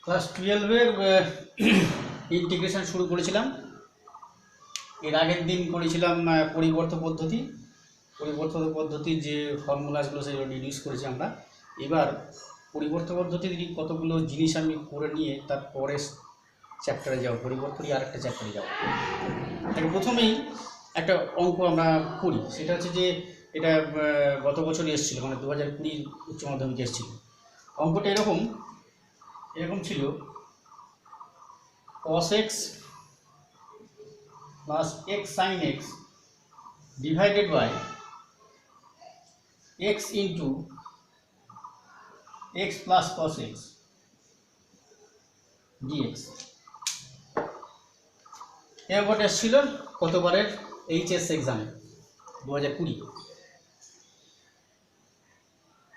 Class 12-এর integration শুরু করেছিলাম। এর আগের দিন করেছিলাম পরিবর্ত পদ্ধতির যে ফর্মুলাসগুলো সেগুলো ডিডিউস করেছি আমরা। এবার পরিবর্ত পদ্ধতির কতগুলো জিনিস আমি করে নিয়ে তার পরের চ্যাপ্টারে যাবো, পরিবর্তনই আরেকটা চ্যাপ্টারে যাবো। তাকে প্রথমেই একটা অঙ্ক আমরা করি, সেটা হচ্ছে যে এটা গত বছরই এসেছিলো, মানে 2020 উচ্চ মাধ্যমিকে এসেছিল। অঙ্কটা এরকম ছিল, cos x plus x sin x divided by x into x plus cos x dx। এবার এসেছিল কতবারের এইচএস এক্সামে 2020।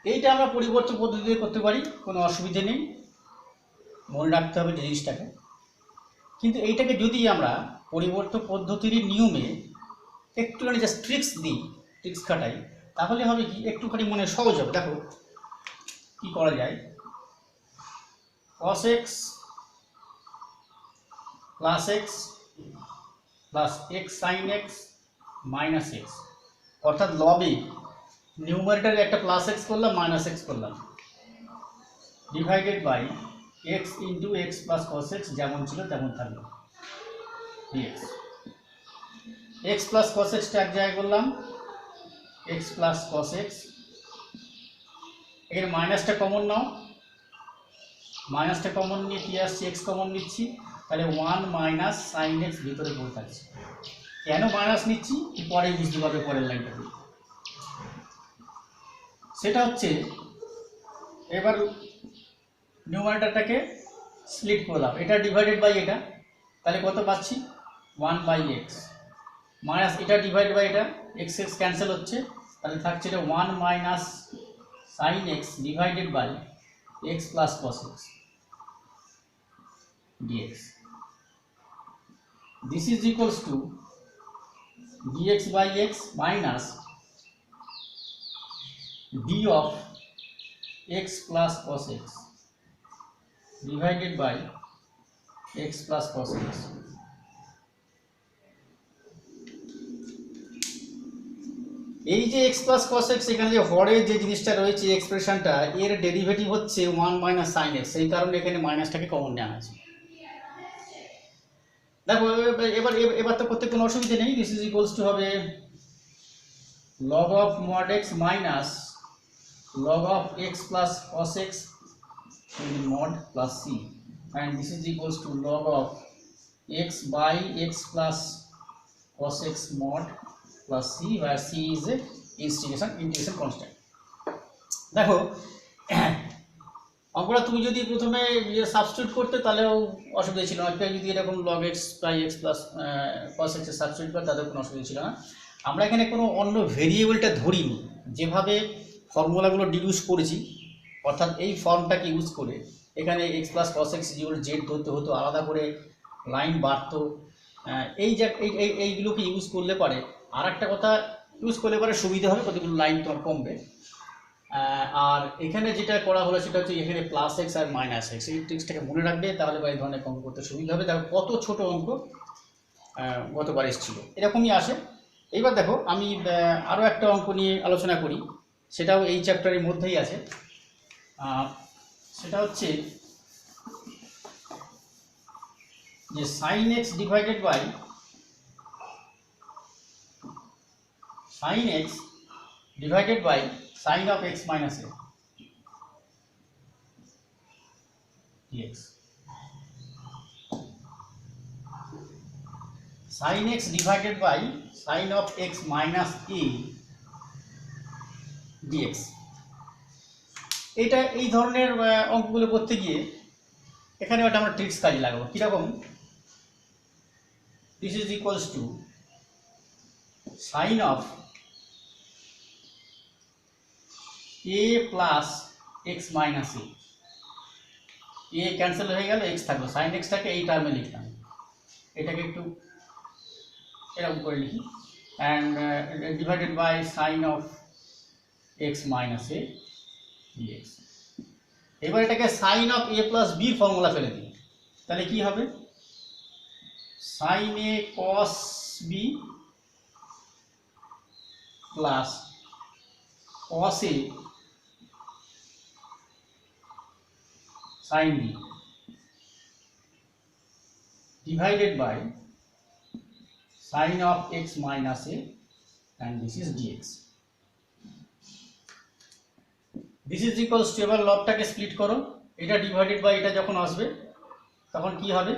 এইটা আমরা পরিবর্তন পদ্ধতিতে করতে পারি, কোনো অসুবিধে নেই, মনে রাখতে হবে জিনিসটাকে। কিন্তু এইটাকে যদি আমরা পরিবর্তন পদ্ধতির নিয়মে একটুখানি জাস্ট ট্রিক্স খাটাই, তাহলে হবে কি একটুখানি মনে সহজ হবে। দেখো কি করা যায়। cos x plus x plus x sin x minus x, অর্থাৎ লবে নিউমারেটরে একটা প্লাস এক্স করলাম, মাইনাস এক্স করলাম, divided by x into x plus cos x, যেমন ছিল তেমন থাকবে ডিএক্স। এক্স প্লাস কস এক্সটা এক জায়গায় করলাম, এক্স প্লাস কস এক্স। এখানে মাইনাসটা কমন নাও, মাইনাসটা কমন নিয়ে কি আসছে, এক্স কমন নিচ্ছি, তাহলে 1 মাইনাস সাইন এক্স ভিতরে পড়ে থাকছে। কেন মাইনাস নিচ্ছি পরে বুঝতে পারবে পরের লাইনটা দিয়ে। সেটা হচ্ছে এবার নিউমারেটরটাকে স্প্লিট করলাম, এটা ডিভাইডেড বাই এটা, তাহলে কত পাচ্ছি 1 বাই এক্স, মাইনাস এটা ডিভাইড বাই এটা, এক্স এক্স ক্যান্সেল হচ্ছে, তাহলে থাকছে এটা 1 minus sine x divided by x plus cos x dx. This is equals to dx by x minus d of x plus cos x divided by x plus cos x। এই যে x plus cos x, এখানে যে হরের যে জিনিসটা রয়েছে এক্সপ্রেশনটা, এর derivative হচ্ছে 1 মাইনাস সাইন এক্স, সেই কারণে এখানে মাইনাসটাকে কমন নেওয়া আছে। দেখো এবার তো করতে কোনো অসুবিধা নেই। দিস ইজ ইকুয়ালস টু হবে log of mod x minus log of x plus cos x mod plus c, and this is equals to log of x by x plus cos x mod plus c, where c is a integration constant। দেখো অঙ্কটা তুমি যদি প্রথমে substitute করতে তাহলেও অসুবিধা ছিল না, কেউ যদি এরকম log x by x plus cos x এর সাবস্টিটিউট করে তাদের কোনো অসুবিধা ছিল না। আমরা এখানে কোনো অন্য ভেরিয়েবলটা ধরিনি, যেভাবে ফর্মুলাগুলো ডিডিউস করেছি, অর্থাৎ এই ফর্মটাকে ইউজ করে এখানে x plus cos x equal Z ধরতে হতো, আলাদা করে লাইন বাড়তো। এইগুলোকে ইউজ করলে পারে আর একটা কথা ইউজ করলে পারে সুবিধা হবে, কতগুলো লাইন তোমার কমবে। আর এখানে যেটা করা হলো সেটা হচ্ছে এখানে প্লাস এক্স আর মাইনাস এক্স, এই ট্রিক্সটাকে মনে রাখবে, তাহলে এই ধরনের অঙ্ক করতে সুবিধা হবে। দেখো কত ছোট অঙ্ক গতবার এসেছিলো, এরকমই আসে। এইবার দেখো আমি আরও একটা অঙ্ক নিয়ে আলোচনা করি, সেটাও এই চ্যাপ্টারের মধ্যেই আছে। সেটা হচ্ছে যে sine x divided by sin of x minus a dx। sin x divided by sin of x minus a dx। এটা এই ধরনের অঙ্কগুলো করতে গিয়ে এখানে একটা আমরা ট্রিক্স কাজে লাগাবো। কীরকম, this is equals two sin of a plus x minus A cancel হয়ে গেল, x থাকলো, সাইন এক্সটাকে এই টার্মে লিখলাম, এটাকে একটু এরকম করে লিখি, and divided by sine of x minus A dx। এবার এটাকে সাইন অফ এ প্লাস বির ফর্মুলা ফেলে দিই, তাহলে কি হবে sine A cos B plus cos A sine B divided by sin of x minus a and this is dx. This is equals to এবার লবটাকে split করো, এটা ডিভাইডেড বাই এটা যখন আসবে তখন কি হবে,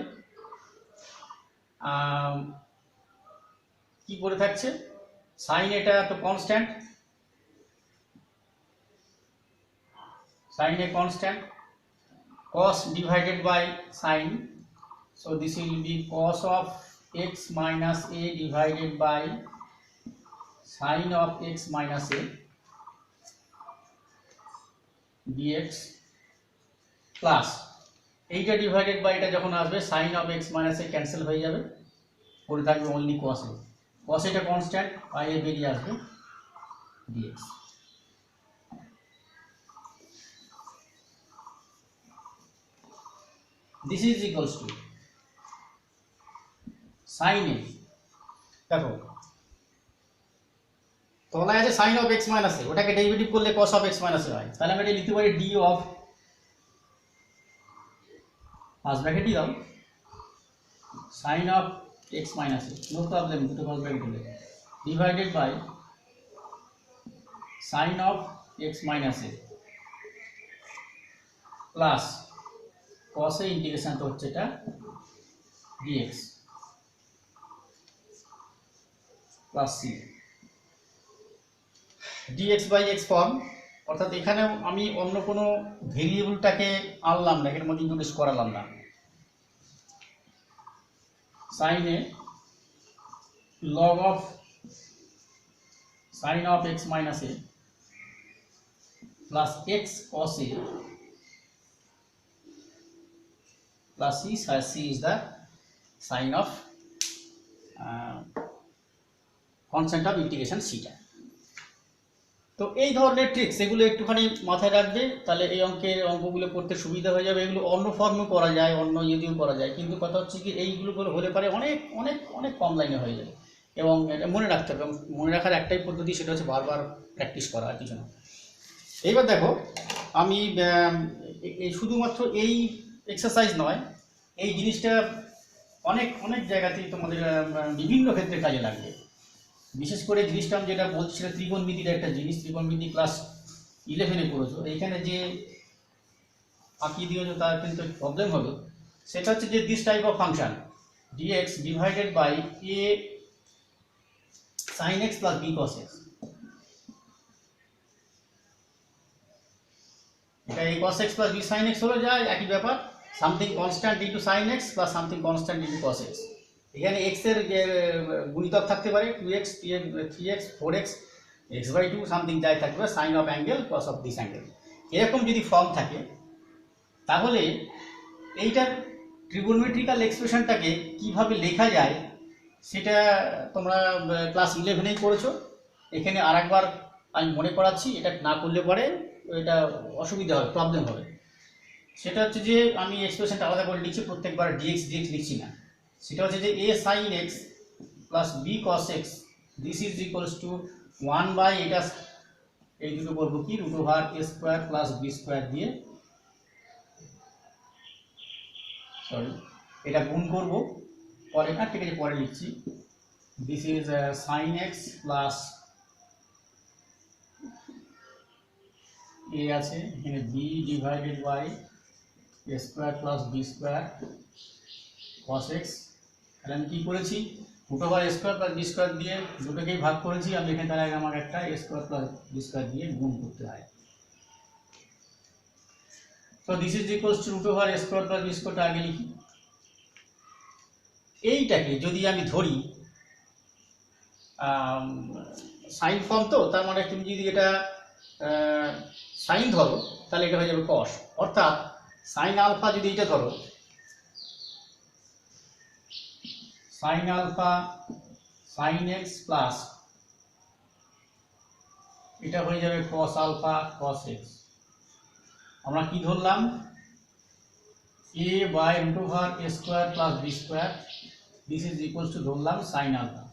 কি করে থাকছে সাইন, এটা তো constant, sine A constant, cos divided by sin, so this will be cos of x minus a divided by sin of x minus a dx plus এইটা ডিভাইডেড বাই এটা যখন আসবে sin of x minus a cancel হয়ে যাবে, পড়ে থাকবে only cos a, cos এটা constant, বাইরে বেরিয়ে আসবে dx। This is equals to sin a, দেখো তলায় আছে sin of x minus a, ওটাকে ডেরিভেটিভ করলে cos of x minus a হয়, তাহলে আমি এটা লিখতে পারি d of পাঁচ ব্র্যাকেট দাও sin of x minus a, no problem, দুটো পাঁচ ব্র্যাকেট দিলে divided by sin of x minus a plus cos a integration তো হচ্ছে এটা dx plus c dx by x form, অর্থাৎ এখানে আমি অন্য কোনো ভেরিয়েবলটাকে আনলাম না, এর মধ্যে ইন্ট্রোডিউস করালাম না, sin a log of sin of x minus a plus x cos a plus c, c is the sign of constant of integration theta। তো এই ধরনের ট্রিক্স এগুলো একটুখানি মাথায় রাখবে, তাহলে এই অঙ্কগুলো করতে সুবিধা হয়ে যাবে। এগুলো অন্য ফর্মেও করা যায়, অন্য ইয়েতেও করা যায়, কিন্তু কথা হচ্ছে কি এইগুলো হলে পারে অনেক অনেক অনেক কম লাইনে হয়ে যায়, এবং এটা মনে রাখতে হবে, মনে রাখার একটাই পদ্ধতি, সেটা হচ্ছে বারবার প্র্যাকটিস করা, আর কিছু না। এইবার দেখো আমি শুধুমাত্র এই এক্সারসাইজ নয়, এই জিনিসটা অনেক অনেক জায়গাতেই তোমাদের বিভিন্ন ক্ষেত্রে কাজে লাগবে। বিশেষ করে জিনিসটা আমি যেটা বলছিলাম ত্রিকোণমিতির একটা জিনিস, ত্রিকোণমিতি ক্লাস 11-এ পড়েছো, এইখানে যে আঁকিয়ে দিয়েছো তার কিন্তু প্রবলেম হলো, সেটা হচ্ছে যে this type of function dx divided by a sin x plus b cos x, এটা a cos x plus b sin x হলো যায় একই ব্যাপার, something constant into sin x plus something constant into cos x। এখানে x এর গুণিতক থাকতে পারে 2x 3x 4x x/2 something যাই থাকবে, sine of angle cos of this angle, এরকম যদি ফর্ম থাকে তাহলে এইটার ট্রিগোনোমেট্রিক্যাল এক্সপ্রেশনটাকে কিভাবে লেখা যায় সেটা তোমরা ক্লাস 11-এই করেছো। এখানে আরেকবার আমি মনে করাচ্ছি, এটা না করলে পরে এটা অসুবিধা হবে, প্রবলেম হবে। সেটা হচ্ছে যে আমি এক্সপ্রেশনটা আলাদা করে লিখছি, প্রত্যেকবার dx লিখছি না, সেটা হচ্ছে যে a sin x plus b cos x this is equals to 1 by এটা, এই দুটো করবো কি root over a square plus b square দিয়ে, সরি এটা গুণ করব পরে, না ঠিক আছে পরে লিখছি, this is sin x plus a আছে এখানে b divided by a square plus b square cos x। তাহলে আমি কী করেছি, root over a square plus b square দিয়ে দুটোকেই ভাগ করেছি আমি, এখানে তার আগে আমার একটা a square plus b square দিয়ে গুণ করতে হয়। তো this is equals to root over a square plus b স্কোয়ারটা আগে লিখি। এইটাকে যদি আমি ধরি সাইন ফর্ম, তো তার মানে তুমি যদি এটা সাইন ধরো তাহলে এটা হয়ে যাবে কস, অর্থাৎ সাইন আলফা যদি এটা ধরো, sine alpha sine x plus এটা হয়ে যাবে কস আলফা কস এক্স, আমরা কি ধরলাম, a by root over a square plus B square this is equals to ধরলাম সাইন আলফা।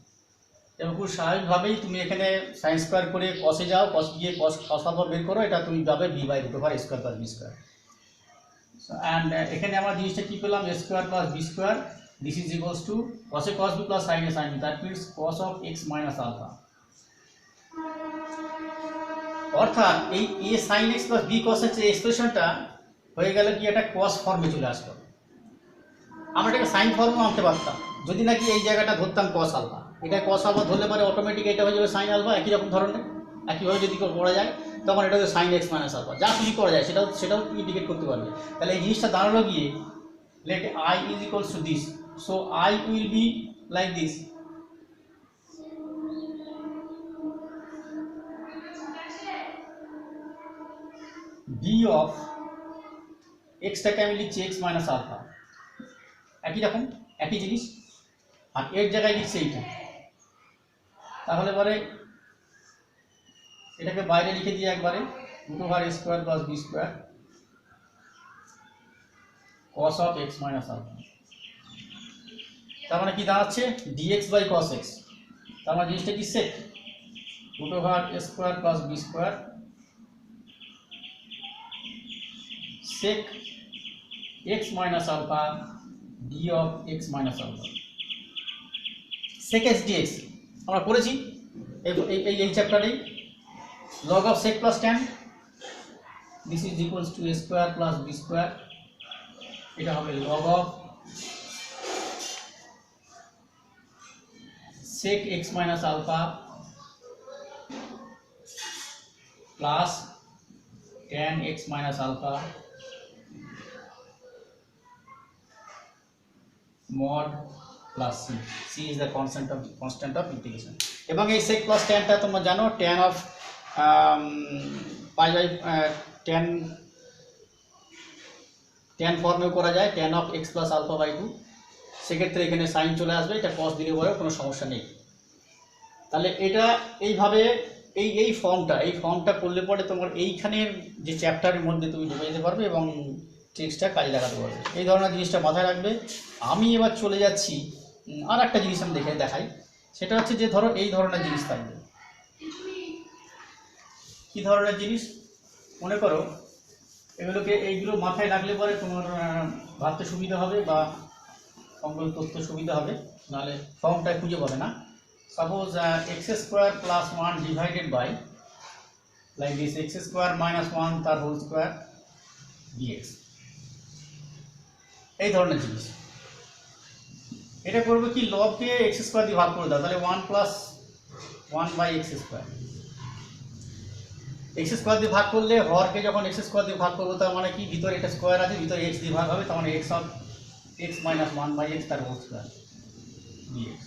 এবং খুব স্বাভাবিকভাবেই তুমি এখানে সাইন স্কোয়ার করে কসে যাও, কস গিয়ে কস আলফা বের করো, এটা তুমি পাবে B by root over a square plus B square. And এখানে আমরা জিনিসটা কী পেলাম, a square plus B square this is equals to কসে cos B plus sine A sine B, that means cos of x minus alpha. অর্থাৎ এই A sine x plus B cos x এক্সপ্রেশনটা হয়ে গেল কি একটা কস ফর্মে চলে আসলো। আমরা এটাকে সাইন ফর্মও আনতে পারতাম যদি নাকি এই জায়গাটা ধরতাম কস আলফা, এটা কস আলফা ধরলে পরে অটোমেটিক এটা হয়ে যাবে সাইন আলফা, একই রকম ধরনের। একইভাবে যদি করা যায় তখন এটা হচ্ছে সাইন এক্স মাইনাস আলফা, যা খুশি করা যায় সেটাও তুমি ইন্ডিকেট করতে পারবে। তাহলে এই জিনিসটা দাঁড়ালো গিয়ে let I is equals to this, so I will be like this, D of এক্সটাকে আমি লিখছি এক্স মাইনাস আলফা, একই রকম একই জিনিস, আর এর জায়গায় লিখছি এইটা। তাহলে পরে এটাকে বাইরে লিখে দিয়ে একবারে root over A square plus B square cos of x minus alpha. তার মানে কি দাঁড়াচ্ছে ডিএক্স বাই কস এক্স। তার মানে জিনিসটা কি sec root over A square plus B square sec x minus alpha d of x minus alpha, sec x dx আমরা করেছি এই চ্যাপ্টারেই। log of sec plus tan this is equals to a square plus b square, এটা হবে log of sec x minus alpha plus tan x minus alpha mod plus c, c is the constant of integration। এবং এই sec plus tan টা তোমরা জানো tan of pi by tan ফর্মেও করা যায়, tan of x plus alpha by 2, সেক্ষেত্রে এখানে sign চলে আসবে, এটা cos দিলে পরে কোনো সমস্যা নেই। তাহলে এটা এইভাবে এই ফর্মটা করলে পরে তোমার এইখানের যে চ্যাপ্টারের মধ্যে তুমি ঢুকে যেতে পারবে এবং ট্রিক্সটা কাজে লাগাতে পারবে। এই ধরনের জিনিসটা মাথায় রাখবে। আমি এবার চলে যাচ্ছি আর একটা জিনিস আমি দেখাই, সেটা হচ্ছে যে ধরো এই ধরনের জিনিস থাকবে। কি ধরনের জিনিস মনে করো, এইগুলো মাথায় রাখলে পরে তোমার ভাবতে সুবিধা হবে বা অঙ্কন করতে সুবিধা হবে, নাহলে ফর্মটা খুঁজে পাবে না। Suppose x square plus 1 divided by like this x square minus 1 তার হোল স্কোয়ার ডিএক্স, এই ধরনের জিনিস। এটা করবে কি লবকে এক্স স্কোয়ার দিয়ে ভাগ করে দাও, তাহলে 1 plus 1 by x square. X square দিয়ে ভাগ করলে হরকে যখন এক্স স্কোয়ার দিয়ে ভাগ করবো তার মানে কি ভিতরে একটা স্কোয়ার আছে, ভিতরে এক্স দিয়ে ভাগ হবে, তার মানে x of x minus 1 by x তার হোল স্কোয়ার ডিএক্স।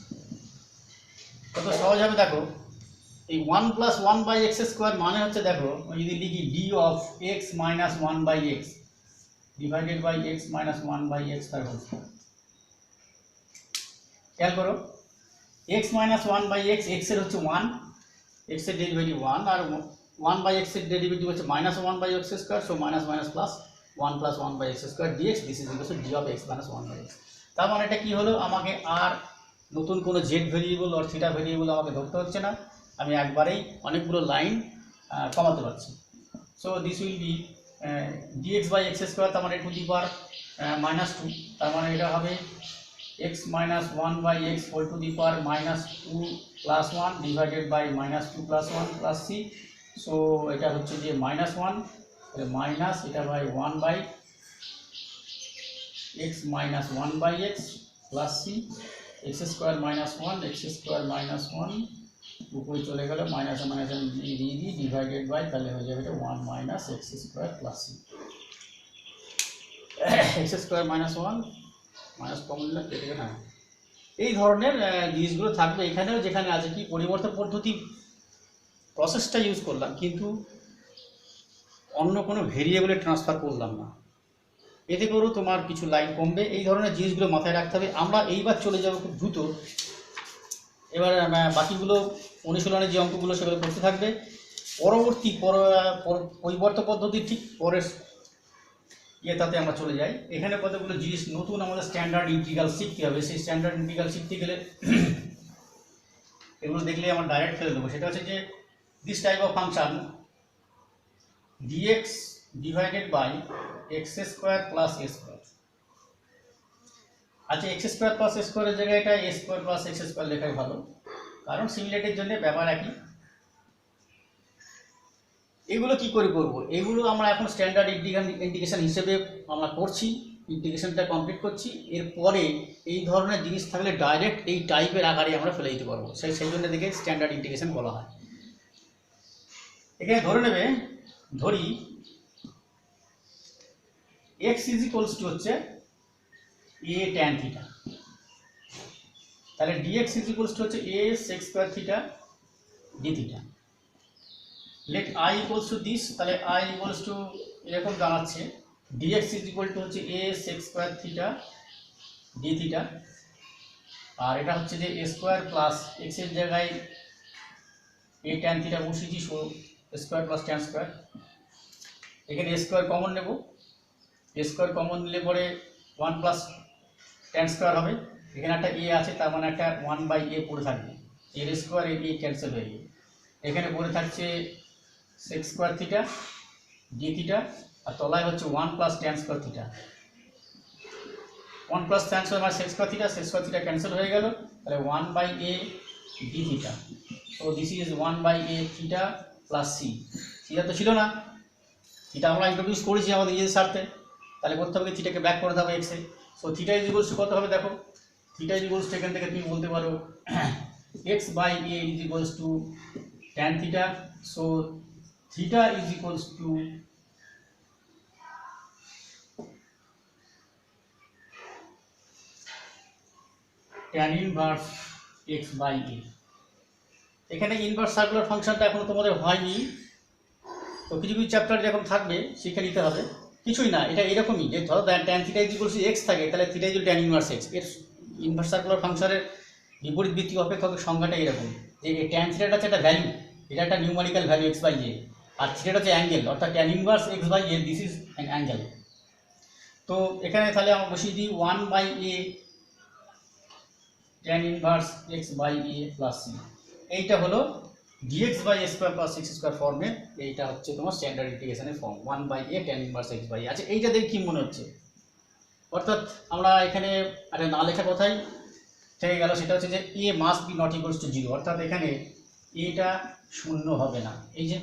কত সহজ হবে দেখো, এই 1 প্লাস 1 বাই এক্স স্কোয়ার মানে হচ্ছে দেখো যদি লিখি d of x minus 1 by x divided by x minus 1 by x তার হোল স্কোয়ার। খেয়াল করো x minus 1 by x, x এর হচ্ছে 1, এক্স এর ডেরিভেটিভ 1, আর 1 বাই এক্স এর ডেরিভেটিভ হচ্ছে minus 1 by x square, so minus minus plus 1 plus 1 by x square dx, this is equal to d of x minus 1 by x. তার মানে এটা কি হলো, আমাকে আর নতুন কোনো জেড ভেরিয়েবল আর থিটা ভেরিয়েবল আমাকে ধরতে হচ্ছে না, আমি একবারেই অনেকগুলো লাইন কমাতে পারছি। So this will be dx by x square, তার মানে টু দি পাওয়ার মাইনাস 2, তার মানে এটা হবে x minus 1 by x whole to the power minus 2 plus 1 divided by minus 2 plus 1 plus c। So এটা হচ্ছে যে মাইনাস 1 মাইনাস এটা by 1 by x minus 1 by x plus c, x square minus 1 x square minus 1 উপরে চলে গেল minus minus দিয়ে দিই divided by, তাহলে হয়ে যাবে এটা 1 minus x square plus c, x square minus 1 minus common কেটে না। এই ধরনের জিনিসগুলো থাকবে এখানেও, যেখানে আছে কি পরিবর্তন পদ্ধতি প্রসেসটা ইউজ করলাম কিন্তু অন্য কোনো ভেরিয়েবলে ট্রান্সফার করলাম না, এতে করেও তোমার কিছু লাইন কমবে। এই ধরনের জিনিসগুলো মাথায় রাখতে হবে। আমরা এইবার চলে যাব খুব দ্রুত, এবার বাকিগুলো অনুশীলনের যে অঙ্কগুলো সেগুলো করতে থাকবে। পরবর্তী পরিবর্তন পদ্ধতির ঠিক পরের তাতে আমরা চলে যাই। এখানে কতগুলো জিনিস নতুন আমাদের স্ট্যান্ডার্ড ইন্টিগ্রাল শিখতে হবে। সেই স্ট্যান্ডার্ড ইন্টিগ্রাল শিখতে গেলে এগুলো দেখলে আমরা ডাইরেক্ট ফেলে দেবো। সেটা হচ্ছে যে this type of function dx divided by x square plus a square. আচ্ছা, এক্স স্কোয়ার প্লাস এ স্কোয়ারের জায়গায় এটা a square plus x square লেখাই ভালো, কারণ সিমিলারিটির জন্য ব্যাপার একই। এগুলো কি করে করব? এগুলো আমরা এখন স্ট্যান্ডার্ড ইন্টিগ্রেশন হিসেবে আমরা করছি, ইন্টিগ্রেশনটা কমপ্লিট করছি। এরপরে এই ধরনের জিনিস থাকলে ডাইরেক্ট এই টাইপের আকারে আমরা ফেলে দিতে পারবো। সেই জন্য দেখে স্ট্যান্ডার্ড ইন্টিগ্রেশন বলা হয়। এখানে ধরে নেবে, ধরি এক্স ইজ ইকুয়ালস টু হচ্ছে এ ট্যান থিটা, তাহলে ডিএক্স ইজ ইকুয়ালস টু হচ্ছে A sec square theta D theta. Let I equals to this, তাহলে আই ইকুয়ালস টু এরকম দাঁড়াচ্ছে ডিএক্স ইজ ইকুয়াল টু হচ্ছে A sec square theta D theta, আর এটা হচ্ছে যে এ স্কোয়ার প্লাস এক্সের জায়গায় এ ট্যান থিটা বসিয়েছি, so square plus tan square. এখানে স্কোয়ার কমন নেব, স্কোয়ার কমন নিলে পরে 1 প্লাস ট্যান স্কোয়ার হবে। এখানে একটা এ আছে, তার মানে একটা 1 বাই এ পড়ে থাকবে, এর স্কোয়ার এ ক্যান্সেল হয়ে যাবে। এখানে পড়ে থাকছে sec square theta D theta, আর তলায় হচ্ছে 1 plus tan square theta. 1 plus tan square মানে সেক স্কোয়ার থিটা ক্যান্সেল হয়ে গেল, তাহলে 1 by A D theta. So this is 1 by A theta plus C. Theta তো ছিল না, থিটা আমরা ইন্ট্রোডিউস করেছি আমাদের ইয়ের স্বার্থে, তাহলে করতে হবে থিটাকে ব্যাক করে দেবো এক্সে। So theta is equals two কত হবে দেখো, থিটা ইজ ইকুয়ালস টু এখান থেকে তুমি বলতে পারো x by a is equals to tan theta. So theta is equals to tan inverse x by a. এখানে ইনভার্স সার্কুলার ফাংশনটা এখনো তোমাদের হয়নি, তো কিছু কিছু চ্যাপ্টার যখন থাকবে শিখে নিতে হবে। কিছুই না, এটা এরকমই যে ধরো tan theta is equals two x থাকে, তাহলে theta is tan inverse x. এর ইনভার্স সার্কুলার ফাংশনের বিপরীত ভিত্তিক অপেক্ষকের সংজ্ঞাটা এরকম যে ট্যান থিটাটা হচ্ছে একটা ভ্যালু, এটা একটা numerical value x by a, আর থিটাটা হচ্ছে অ্যাঙ্গেল, অর্থাৎ tan inverse x by a, this is an angle. তো এখানে তাহলে আমরা বসিয়ে দিই 1 by a tan inverse x by a plus c. এইটা হলো dx by a square plus x square ফর্মে, এইটা হচ্ছে তোমার স্ট্যান্ডার্ড ইন্টিগ্রেশনের form 1 by a tan inverse x by a. আচ্ছা, এইটা দেখে কী মনে হচ্ছে? অর্থাৎ আমরা এখানে একটা না লেখা কথাই থেকে গেল, সেটা হচ্ছে যে a must be not equals to 0, অর্থাৎ এখানে এটা শূন্য হবে না। এই যে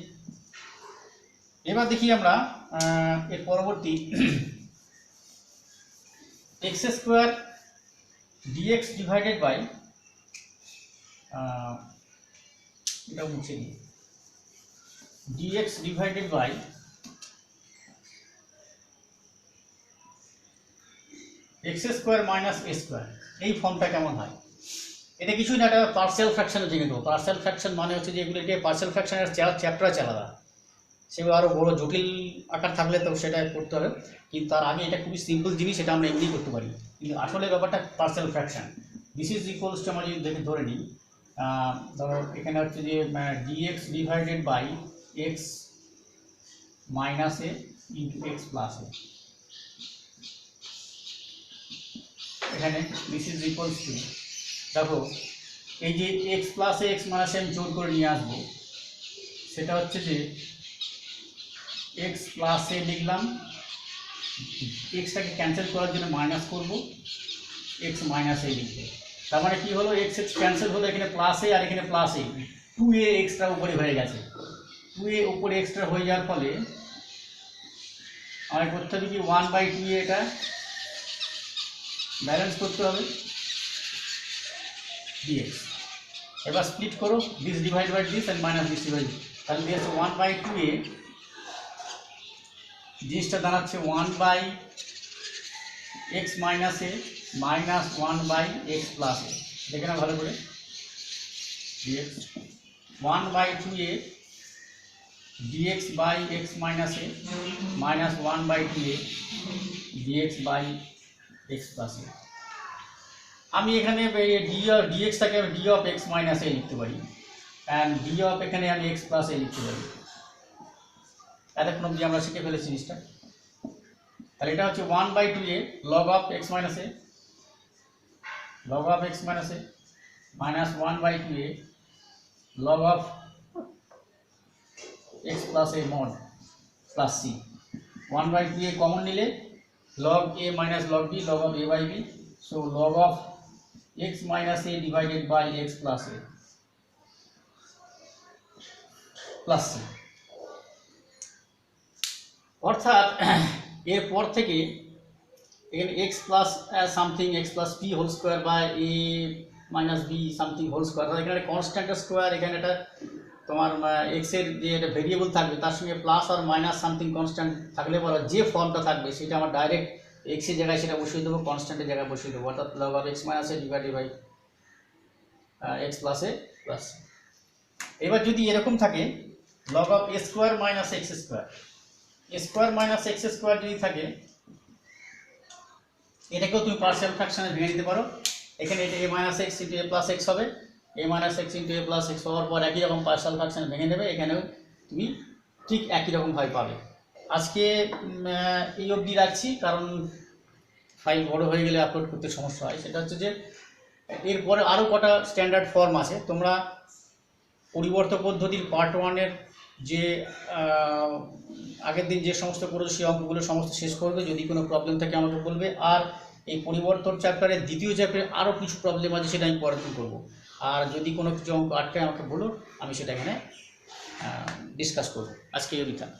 এবার দেখি আমরা এর পরবর্তী x square dx divided by, এটা মুছে দিই, dx divided by x square minus a square, এই ফর্মটা কেমন হয়? এটা কিছুই না, এটা পার্সিয়াল ফ্র্যাকশনে জেনে দেবো। পার্সিয়াল ফ্র্যাকশন মানে হচ্ছে যে এগুলো, এটা পার্সিয়াল ফ্র্যাকশনের চ্যাপ্টার আছে আলাদা, সেগুলো আরও বড়ো জটিল আকার থাকলে তো সেটা করতে হবে, কিন্তু তার আগে এটা খুবই সিম্পল জিনিস, এটা আমরা এমনি করতে পারি। কিন্তু আসলে ব্যাপারটা partial fraction. This is equals to, আমরা যদি দেখে ধরে নিই, ধরো এখানে হচ্ছে যে dx divided by x minus a into x plus a. এখানে দিস ইজ ইকুয়ালস টু, দেখো এই যে এক্স প্লাস এ এক্স মাইনাসে আমি জোর করে নিয়ে আসবো, সেটা হচ্ছে যে এক্স প্লাস এ লিখলাম, এক্সটাকে ক্যান্সেল করার জন্য মাইনাস করব, এক্স মাইনাস এ লিখবো। তার মানে কী হলো, এক্স এক্স ক্যান্সেল হলো, এখানে প্লাস এ আর এখানে প্লাস এ, 2a এক্সট্রা উপরে হয়ে গেছে। 2a উপরে এক্সট্রা হয়ে যাওয়ার ফলে আমার করতে হবে কি 1 বাই 2a, এটা ব্যালেন্স করতে হবে dx। এবার স্প্লিট করো, this divide by this and minus this divide, তাহলে দিয়ে 1 বাই 2a, জিনিসটা দাঁড়াচ্ছে 1 by x minus a minus 1 by x plus a. দেখে না ভালো করে, dx 1 by 2a dx by x minus a minus 1 by 2a dx by x plus a. আমি এখানে ডিএক্সটাকে d of x minus a লিখতে পারি, অ্যান্ড ডি অফ এখানে আমি এক্স প্লাস এ লিখতে পারি। এতক্ষণ অবধি আমরা শিখে ফেলেছি জিনিসটা। তাহলে এটা হচ্ছে 1/2a log of x minus a, log of x minus a minus 1/2a log of x plus a mod plus c. 1/2a common নিলে log a minus log b, log of a by b, so log of x minus a divided by x plus a plus c. অর্থাৎ এরপর থেকে এখানে x plus something x plus p whole square by a minus b something whole square, এখানে একটা কনস্ট্যান্টের square, এখানে একটা তোমার x এর যে একটা ভেরিয়েবল থাকবে তার সঙ্গে প্লাস আর মাইনাস সামথিং কনস্ট্যান্ট থাকলে পরে যে ফর্মটা থাকবে সেটা আমার ডাইরেক্ট x এর জায়গায় সেটা বসিয়ে দেবো, কনস্ট্যান্টের জায়গায় বসিয়ে দেবো, অর্থাৎ log of x minus a divided by x plus a plus. এবার যদি এরকম থাকে log of a square minus x square, a square minus x square যদি থাকে এটাকেও তুমি পার্সিয়াল ফ্র্যাকশনে ভেঙে দিতে পারো। এখানে এটা a minus x into A plus x হবে, a minus x into A plus x হওয়ার পর একই রকম পার্সিয়াল ফ্র্যাকশনে ভেঙে দেবে, এখানেও তুমি ঠিক একই রকমভাবে পাবে। আজকে এই অবধি রাখছি, কারণ ফাইল বড় হয়ে গেলে আপলোড করতে সমস্যা হয়। সেটা হচ্ছে যে এরপরে আরও কটা স্ট্যান্ডার্ড ফর্ম আছে, তোমরা পরিবর্ত পদ্ধতির পার্ট 1-এর যে আগের দিন যে সমস্ত করেছো সেই অঙ্কগুলো সমস্ত শেষ করবে। যদি কোনো প্রবলেম থাকে আমাকে বলবে। আর এই পরিবর্তন চ্যাপ্টারের দ্বিতীয় চ্যাপ্টারে আরও কিছু প্রবলেম আছে, সেটা আমি পরের দিন করবো। আর যদি কোনো কিছু অঙ্ক আটকায় আমাকে বলো, আমি সেটা এখানে ডিসকাস করবো। আজকে এই অবধি থাক।